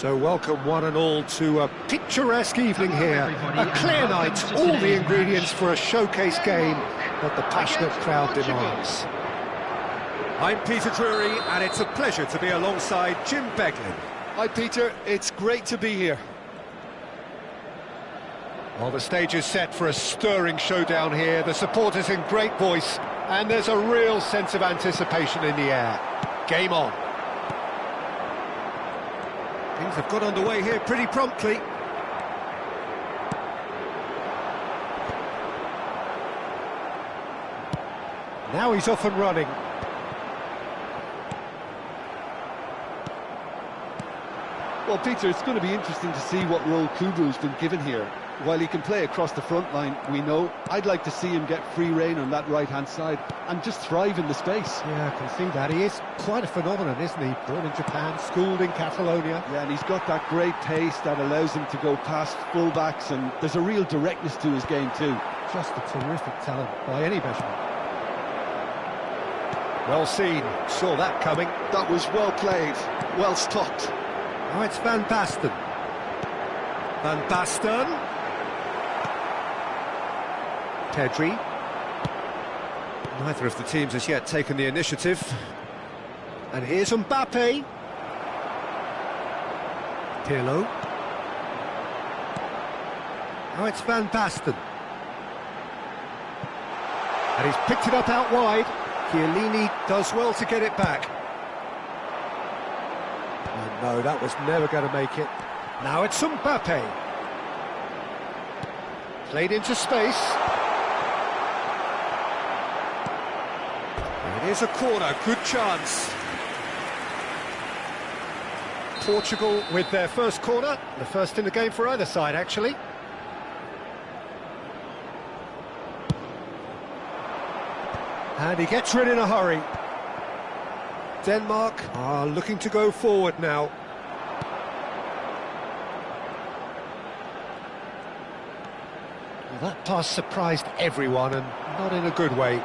So welcome one and all to a picturesque evening here, a clear night, all the ingredients for a showcase game that the passionate crowd demands. I'm Peter Drury and it's a pleasure to be alongside Jim Beglin. Hi Peter, it's great to be here. Well, the stage is set for a stirring showdown here, the supporters in great voice, and there's a real sense of anticipation in the air. Game on. Things have got underway here pretty promptly. Now he's off and running. Well, Peter, it's going to be interesting to see what role Kubu's been given here. While he can play across the front line, we know, I'd like to see him get free rein on that right-hand side and just thrive in the space. Yeah, I can see that. He is quite a phenomenon, isn't he? Born in Japan, schooled in Catalonia. Yeah, and he's got that great pace that allows him to go past full-backs, and there's a real directness to his game too. Just a terrific talent by any measurement. Well seen, saw that coming. That was well played, well stopped. Now it's Van Basten. Van Basten. Pedri. Neither of the teams has yet taken the initiative. And here's Mbappe. Pirlo. Now it's Van Basten. And he's picked it up out wide. Chiellini does well to get it back. Oh no, that was never going to make it. Now it's Mbappe. Played into space. It is a corner, good chance. Portugal with their first corner, the first in the game for either side actually. And he gets rid in a hurry. Denmark are looking to go forward now. Well, that pass surprised everyone and not in a good way.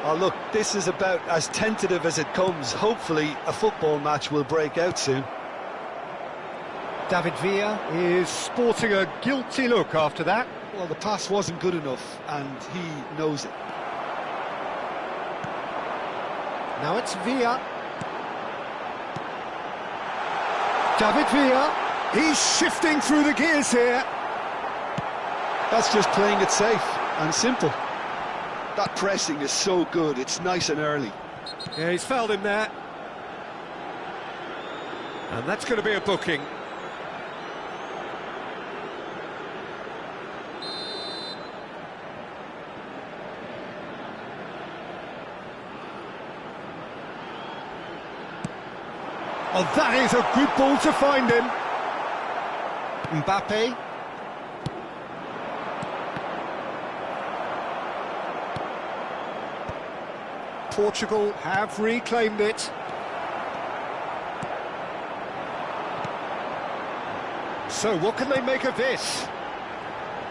Oh look, this is about as tentative as it comes. Hopefully a football match will break out soon. David Villa is sporting a guilty look after that. Well, the pass wasn't good enough and he knows it. Now it's Villa. David Villa. He's shifting through the gears here. That's just playing it safe and simple. That pressing is so good, it's nice and early. Yeah, he's fouled him there. And that's going to be a booking. Oh, that is a good ball to find him. Mbappe. Portugal have reclaimed it. So what can they make of this?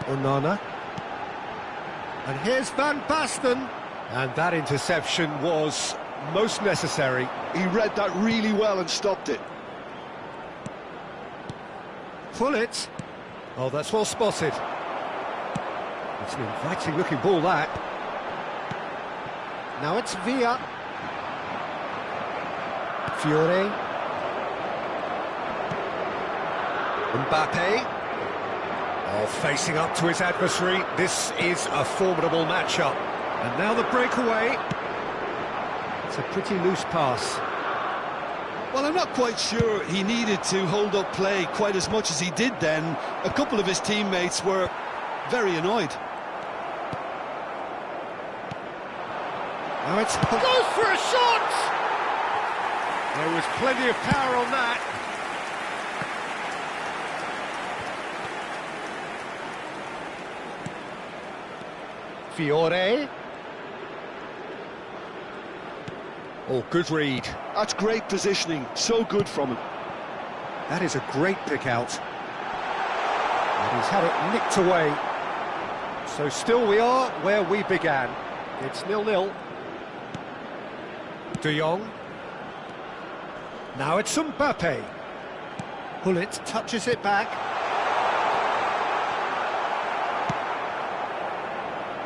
Onana. And here's Van Basten. And that interception was most necessary. He read that really well and stopped it. Pull it. Oh, that's well spotted. It's an inviting-looking ball, that. Now it's Villa. Fiore. Mbappe. Oh, facing up to his adversary. This is a formidable matchup. And now the breakaway. It's a pretty loose pass. Well, I'm not quite sure he needed to hold up play quite as much as he did then. A couple of his teammates were very annoyed. Now it's... goes for a shot! There was plenty of power on that. Fiore. Oh, good read. That's great positioning, so good from him. That is a great pick out. And he's had it nicked away. So still we are where we began. It's 0-0. De Jong. Now it's Mbappe. Hullet touches it back.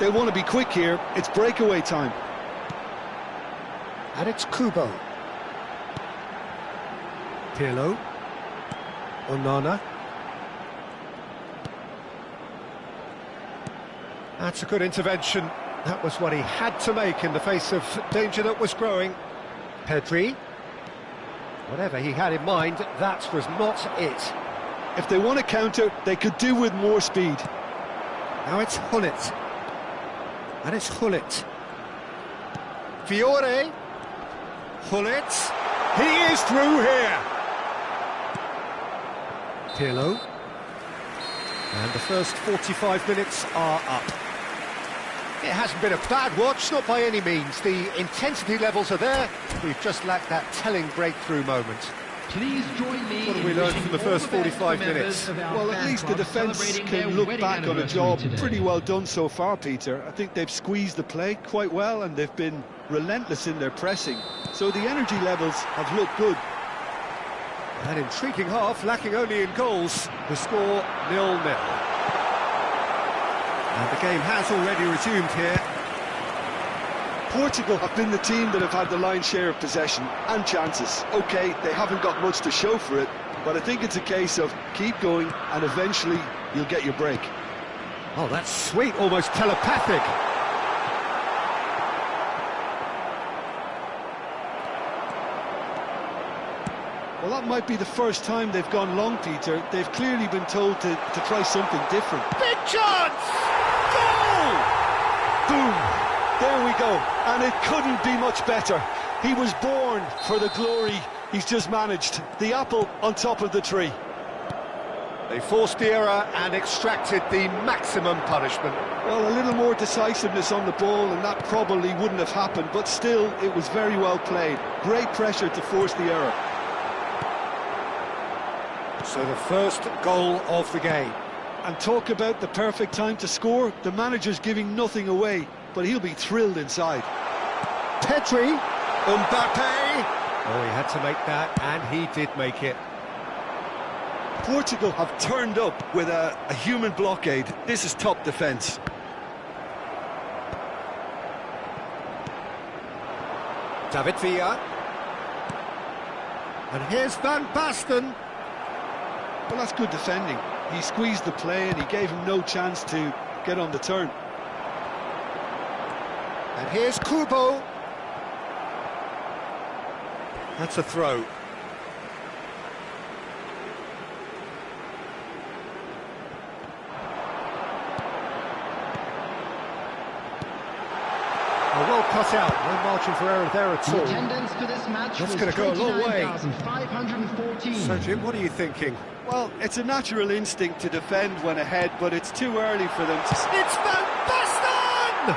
They want to be quick here. It's breakaway time. And it's Kubo. Pirlo. Onana. That's a good intervention. That was what he had to make in the face of danger that was growing. Pedri. Whatever he had in mind, that was not it. If they want to counter, they could do with more speed. Now it's Hullet. And it's Hullet. Fiore. Hullet. He is through here. Pirlo. And the first 45 minutes are up. It hasn't been a bad watch, not by any means. The intensity levels are there. We've just lacked that telling breakthrough moment. Please join me. What have we learned from the first 45 minutes? Well, at least the defence can look back on a job pretty well done so far, Peter. I think they've squeezed the play quite well and they've been relentless in their pressing. So the energy levels have looked good. An intriguing half, lacking only in goals. The score 0-0. And the game has already resumed here. Portugal have been the team that have had the lion's share of possession and chances. OK, they haven't got much to show for it, but I think it's a case of keep going and eventually you'll get your break. Oh, that's sweet, almost telepathic. Well, that might be the first time they've gone long, Peter. They've clearly been told to try something different. Big chance! Goal! Boom! There we go, and it couldn't be much better. He was born for the glory he's just managed. The apple on top of the tree. They forced the error and extracted the maximum punishment. Well, a little more decisiveness on the ball and that probably wouldn't have happened, but still, it was very well played. Great pressure to force the error. So the first goal of the game. And talk about the perfect time to score. The manager's giving nothing away, but he'll be thrilled inside. Pedri. Mbappe. Oh, he had to make that, and he did make it. Portugal have turned up with a human blockade. This is top defence. David Villa. And here's Van Basten. Well, that's good defending. He squeezed the play and he gave him no chance to get on the turn. And here's Kubo. That's a throw. Well cut out, no margin for error there at all. Attendance for this match That's going to go a long way. 29,514. So, Jim, what are you thinking? Well, it's a natural instinct to defend when ahead, but it's too early for them to... It's Van Basten!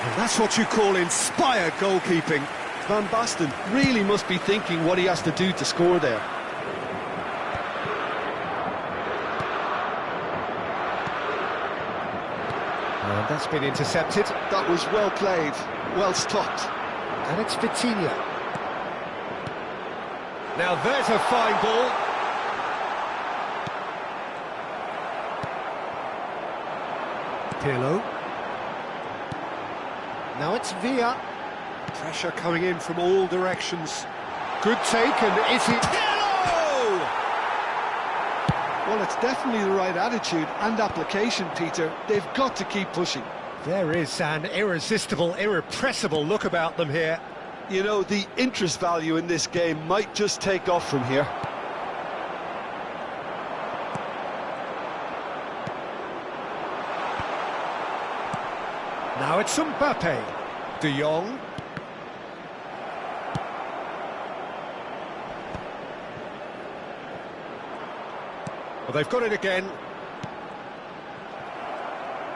And that's what you call inspired goalkeeping. Van Basten really must be thinking what he has to do to score there. And that's been intercepted. That was well played, well stopped. And it's Vitinha. Now there's a fine ball. Pirlo. Now it's Villa. Pressure coming in from all directions. Good take, and is it... Pirlo! Well, it's definitely the right attitude and application, Peter. They've got to keep pushing. There is an irresistible, irrepressible look about them here. You know, the interest value in this game might just take off from here. Now it's Mbappe. De Jong. Well, they've got it again.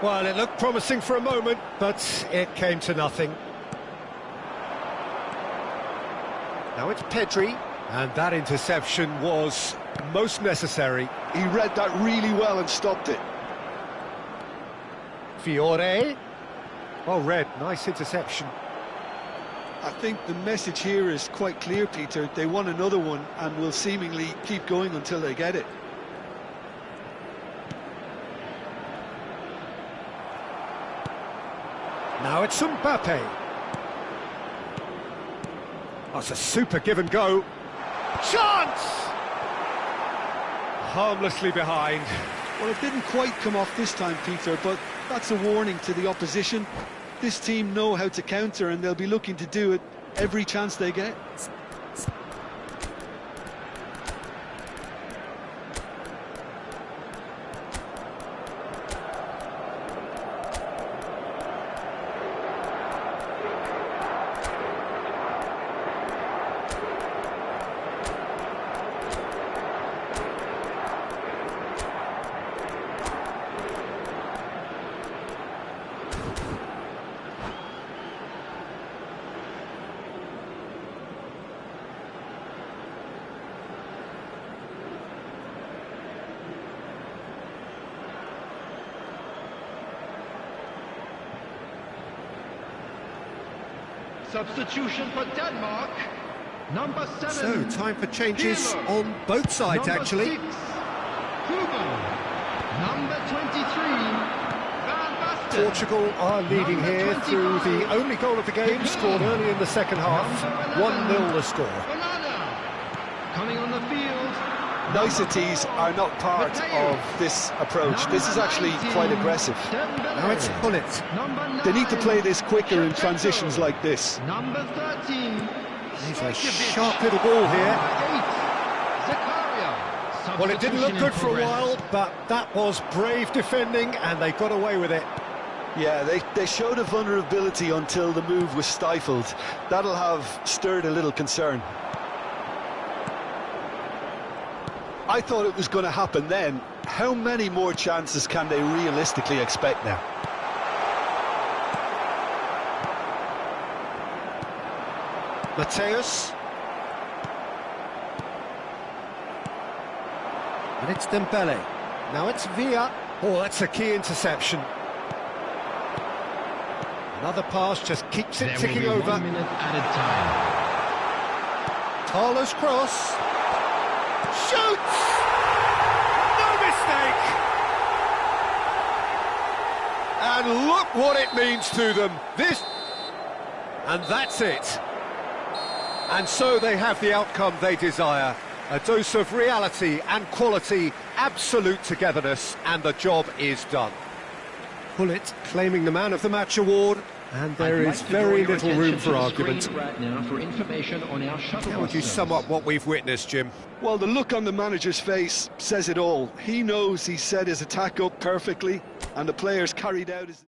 Well, it looked promising for a moment, but it came to nothing. Now it's Pedri, and that interception was most necessary. He read that really well and stopped it. Fiore. Well read, nice interception. I think the message here is quite clear, Peter. They want another one and will seemingly keep going until they get it. Now it's Mbappe. That's a super give and go. Chance! Harmlessly behind. Well, it didn't quite come off this time, Peter, but that's a warning to the opposition. This team know how to counter, and they'll be looking to do it every chance they get. Substitution for Denmark. Number 7. So, time for changes Pirlo. on both sides, Number actually. 6, Hugo. Number 23, Van Basten. Portugal are leading Number here 25, through the only goal of the game, scored early in the second half. Number 11, 1-0 the score. Ronaldo. Coming on the field. Niceties are not part of this approach. This is actually quite aggressive. Now it's Gullit. They need to play this quicker in transitions like this. Number 13. He's a sharp little ball here. Well, it didn't look good for a while, but that was brave defending, and they got away with it. Yeah, they showed a vulnerability until the move was stifled. That'll have stirred a little concern. I thought it was going to happen then. How many more chances can they realistically expect now? Mateus. And it's Dembele. Now it's Villa. Oh, that's a key interception. Another pass just keeps it ticking over. 1 minute added time. Carlos cross. Shoots! No mistake! And look what it means to them. This... And that's it. And so they have the outcome they desire. A dose of reality and quality, absolute togetherness, and the job is done. Pullet claiming the Man of the Match award, and there is very little room for argument. Right now for information on our shuttle How would you sum up what we've witnessed, Jim? Well, the look on the manager's face says it all. He knows he set his attack up perfectly, and the players carried out his...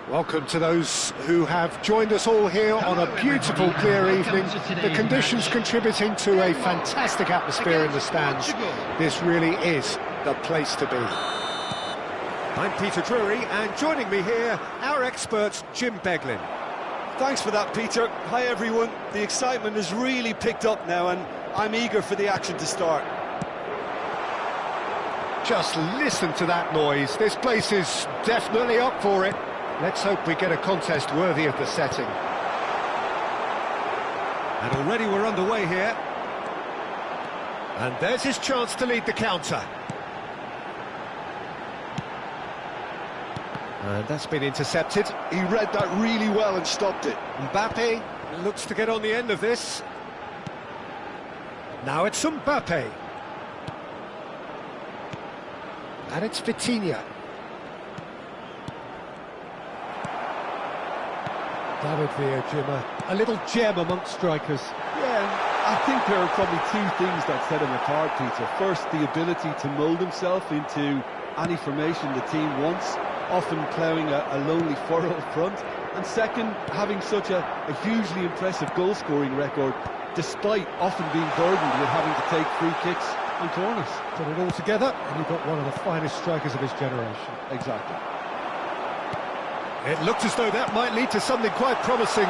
Welcome to those who have joined us all here on a beautiful, clear evening. The conditions contributing to a fantastic atmosphere in the stands. This really is the place to be. I'm Peter Drury, and joining me here, our expert, Jim Beglin. Thanks for that, Peter. Hi, everyone. The excitement has really picked up now, and I'm eager for the action to start. Just listen to that noise. This place is definitely up for it. Let's hope we get a contest worthy of the setting. And already we're underway here. And there's his chance to lead the counter. And that's been intercepted. He read that really well and stopped it. Mbappe looks to get on the end of this. Now it's Mbappe. And it's Vitinha. David Villa, Jimmer, a little gem amongst strikers. Yeah, I think there are probably two things that set him apart, Peter. First, the ability to mould himself into any formation the team wants, often ploughing a lonely furrow up front. And second, having such a hugely impressive goal-scoring record, despite often being burdened with having to take free kicks and corners. Put it all together, and you've got one of the finest strikers of his generation. Exactly. It looked as though that might lead to something quite promising.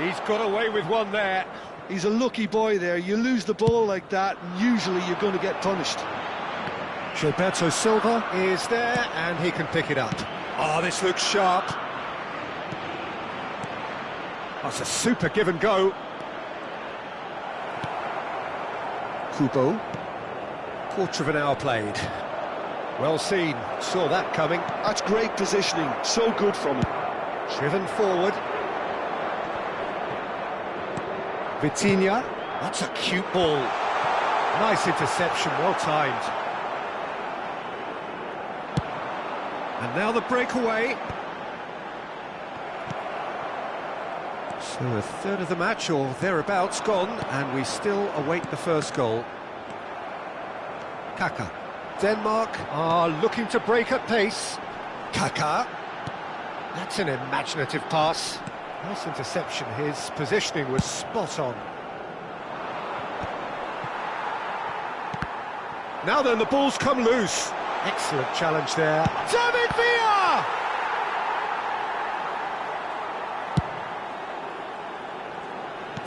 He's got away with one there. He's a lucky boy there. You lose the ball like that, and usually you're going to get punished. Gilberto Silva is there, and he can pick it up. Oh, this looks sharp. That's a super give and go. Kubo. Quarter of an hour played. Well seen, saw that coming. That's great positioning, so good from him. Driven forward. Vitinha, that's a cute ball. Nice interception, well timed. And now the breakaway. So a third of the match, or thereabouts, gone, and we still await the first goal. Kaka. Denmark are looking to break at pace. Kaka. That's an imaginative pass. Nice interception. His positioning was spot on. Now then, the ball's come loose. Excellent challenge there. David Villa!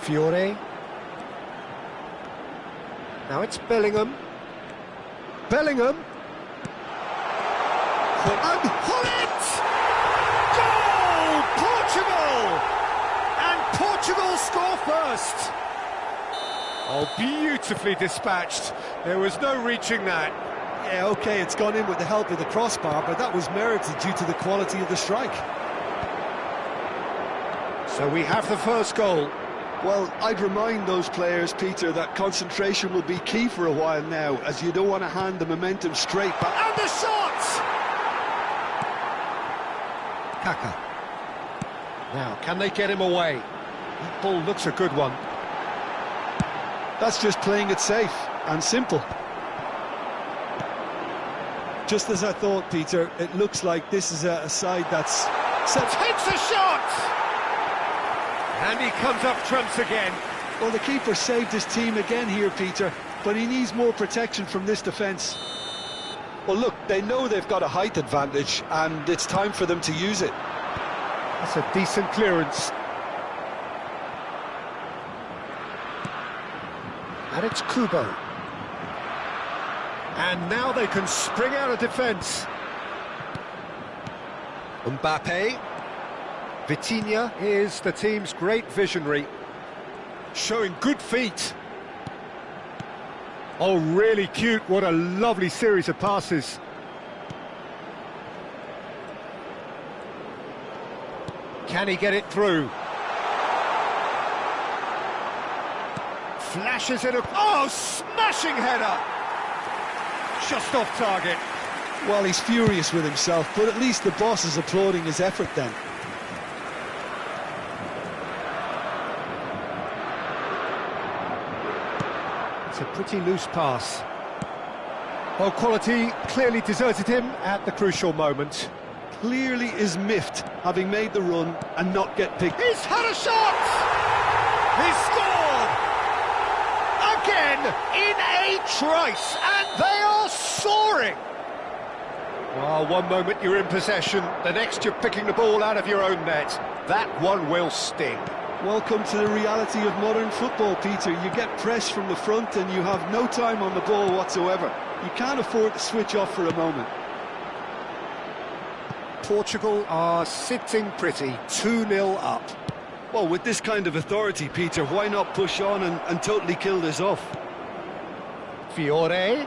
Fiore. Now it's Bellingham. Bellingham. And Hullet! Goal! Portugal! And Portugal score first. Oh, beautifully dispatched. There was no reaching that. Yeah, OK, it's gone in with the help of the crossbar, but that was merited due to the quality of the strike. So we have the first goal. Well, I'd remind those players, Peter, that concentration will be key for a while now, as you don't want to hand the momentum straight back. And the shot! Kaka. Now, can they get him away? That ball looks a good one. That's just playing it safe and simple. Just as I thought, Peter, it looks like this is a side that's set. Hits a shot! And he comes up trumps again. Well, the keeper saved his team again here, Peter, but he needs more protection from this defence. Well, look, they know they've got a height advantage, and it's time for them to use it. That's a decent clearance. And it's Kubo. And now they can spring out of defence. Mbappe. Vitinha is the team's great visionary, showing good feet. Oh, really cute. What a lovely series of passes. Can he get it through? Flashes it. Oh, smashing header! Just off target. Well, he's furious with himself, but at least the boss is applauding his effort then. It's a pretty loose pass. Well, quality clearly deserted him at the crucial moment. Clearly is miffed, having made the run and not get picked. He's had a shot! He's scored! Again, in a trice, and they are soaring! Well, one moment you're in possession, the next you're picking the ball out of your own net. That one will sting. Welcome to the reality of modern football, Peter. You get pressed from the front and you have no time on the ball whatsoever. You can't afford to switch off for a moment. Portugal are sitting pretty, 2-0 up. Well, with this kind of authority, Peter, why not push on and totally kill this off? Fiore.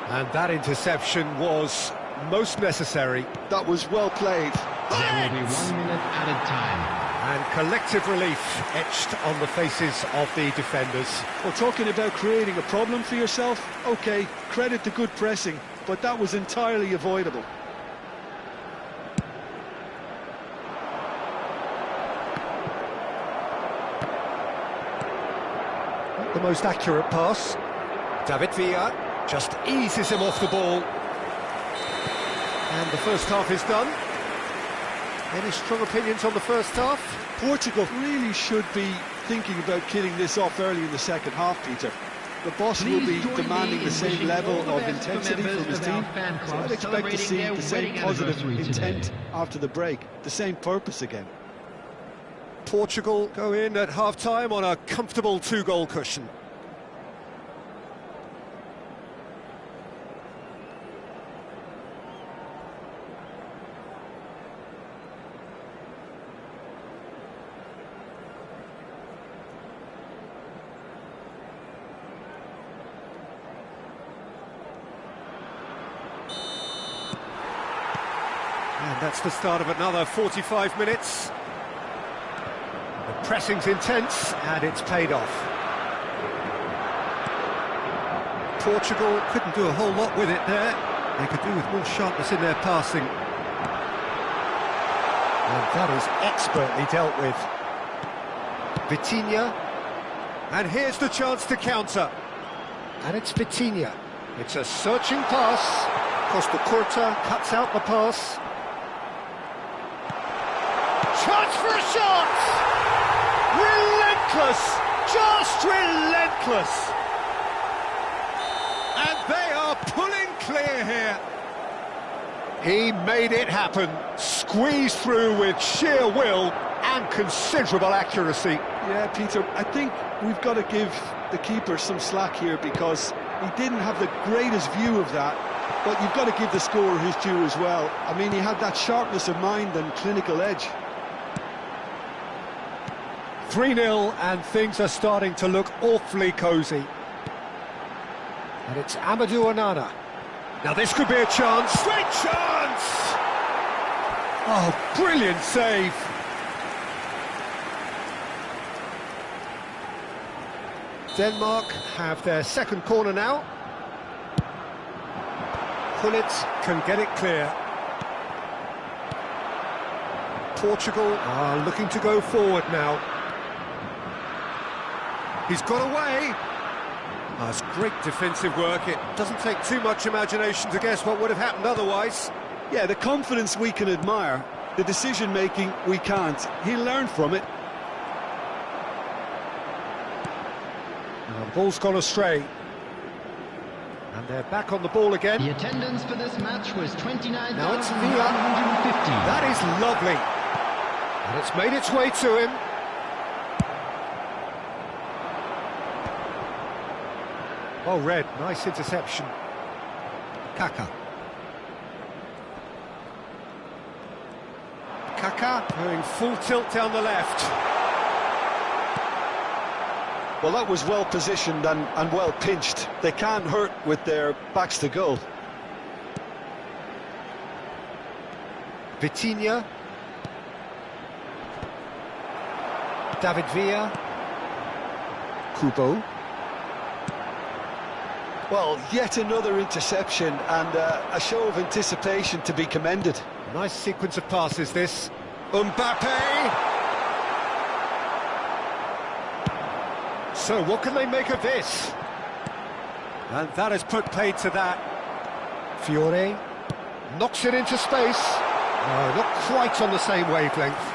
And that interception was most necessary. That was well played. There will be 1 minute added time. And collective relief etched on the faces of the defenders. Well, talking about creating a problem for yourself, OK, credit to good pressing, but that was entirely avoidable. The most accurate pass. David Villa just eases him off the ball. And the first half is done. Any strong opinions on the first half? Portugal really should be thinking about killing this off early in the second half, Peter. The boss will be demanding the same level of intensity from his team, so I'd expect to see the same positive intent after the break, the same purpose again. Portugal go in at half-time on a comfortable 2-goal cushion. And that's the start of another 45 minutes. The pressing's intense, and it's paid off. Portugal couldn't do a whole lot with it there. They could do with more sharpness in their passing. And that is expertly dealt with. Vitinha. And here's the chance to counter. And it's Vitinha. It's a searching pass. Costa Curta cuts out the pass. Chance for a shot! Relentless! Just relentless! And they are pulling clear here. He made it happen. Squeezed through with sheer will and considerable accuracy. Yeah, Peter, I think we've got to give the keeper some slack here because he didn't have the greatest view of that, but you've got to give the scorer his due as well. I mean, he had that sharpness of mind and clinical edge. 3-0 and things are starting to look awfully cosy. And it's Amadou Onana. Now this could be a chance. Great chance! Oh, brilliant save. Denmark have their second corner now. Gullit can get it clear. Portugal are looking to go forward now. He's got away. Oh, it's great defensive work. It doesn't take too much imagination to guess what would have happened otherwise. Yeah, the confidence we can admire, the decision-making we can't. He'll learn from it. Now, the ball's gone astray. And they're back on the ball again. The attendance for this match was 29,150. Now it's Villa. That is lovely. And it's made its way to him. Oh, Red, nice interception. Kaka. Kaka going full tilt down the left. Well, that was well positioned and well pinched. They can't hurt with their backs to goal. Vitinha. David Villa. Kubo. Well, yet another interception and a show of anticipation to be commended. Nice sequence of passes, this. Mbappe! So, what can they make of this? And that has put paid to that. Fiore knocks it into space. No, not quite on the same wavelength.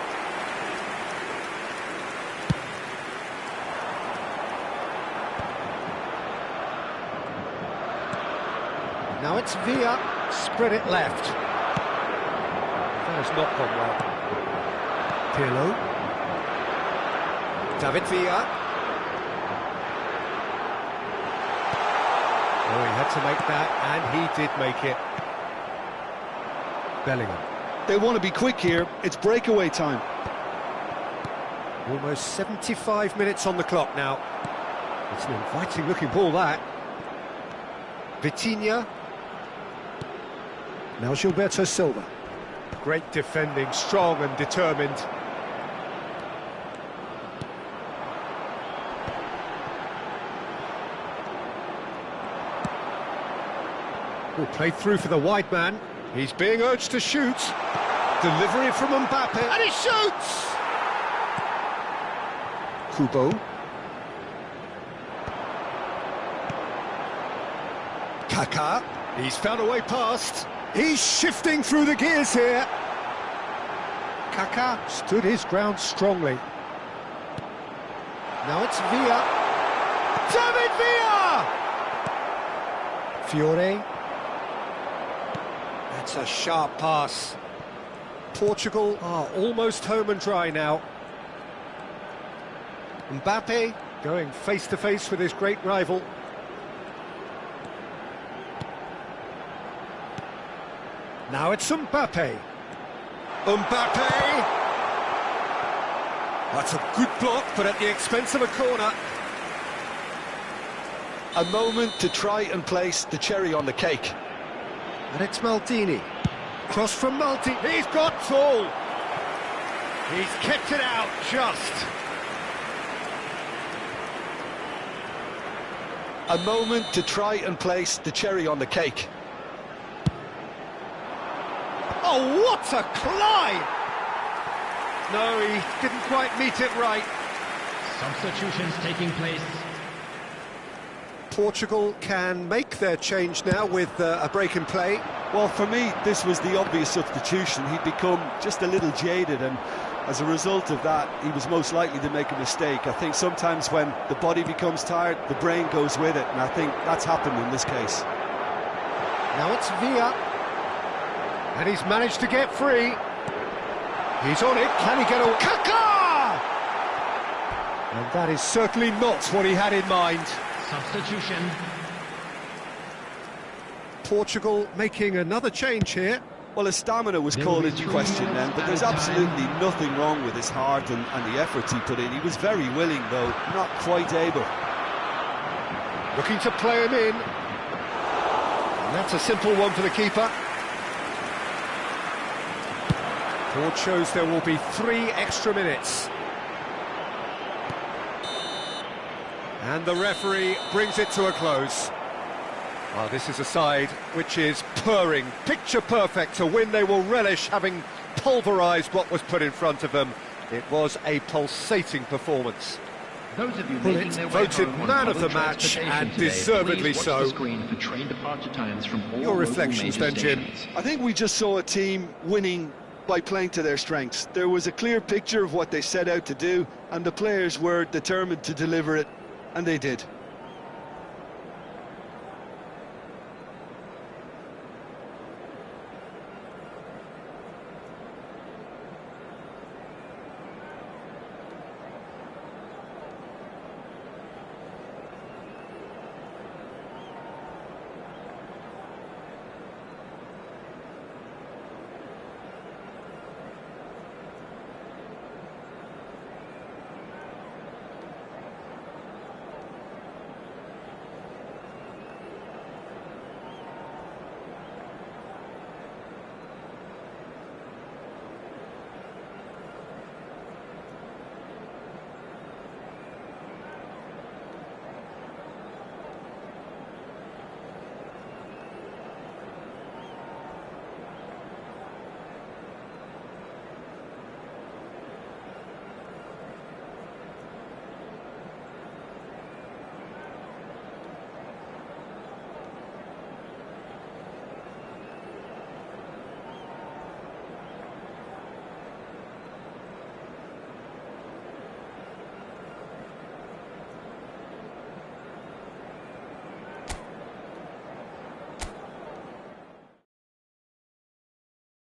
Now it's Villa, spread it left. That has not gone well. Pirlo. David Villa. Oh, he had to make that, and he did make it. Bellingham. They want to be quick here, it's breakaway time. Almost 75 minutes on the clock now. It's an inviting looking ball, that. Vitinha. Now Gilberto Silva. Great defending, strong and determined. Oh, played through for the wide man. He's being urged to shoot. Delivery from Mbappe, and he shoots! Kubo. Kaká. He's found a way past. He's shifting through the gears here. Kaká stood his ground strongly. Now it's Villa. David Villa! Fiore. That's a sharp pass. Portugal are almost home and dry now. Mbappe going face-to-face with his great rival. Now it's Mbappe. Mbappe! That's a good block, but at the expense of a corner. A moment to try and place the cherry on the cake. And it's Maldini. Cross from Malti. He's got tall. He's kept it out just. A moment to try and place the cherry on the cake. Oh, what a climb! No, he didn't quite meet it right. Substitutions taking place. Portugal can make their change now with a break in play. Well, for me, this was the obvious substitution. He'd become just a little jaded, and as a result of that, he was most likely to make a mistake. I think sometimes when the body becomes tired, the brain goes with it, and I think that's happened in this case. Now it's Villa. And he's managed to get free. He's on it. Can he get a... Kaká! And that is certainly not what he had in mind. Substitution. Portugal making another change here. Well, his stamina was called into question then, but there's absolutely nothing wrong with his heart and the efforts he put in. He was very willing, though, not quite able. Looking to play him in. And that's a simple one for the keeper. Board shows there will be 3 extra minutes. And the referee brings it to a close. Well, this is a side which is purring, picture perfect, a win they will relish, having pulverised what was put in front of them. It was a pulsating performance. Those of you Bullet voted man of the match, and deservedly so. Your reflections then, Jim? I think we just saw a team winning by playing to their strengths. There was a clear picture of what they set out to do, and the players were determined to deliver it, and they did.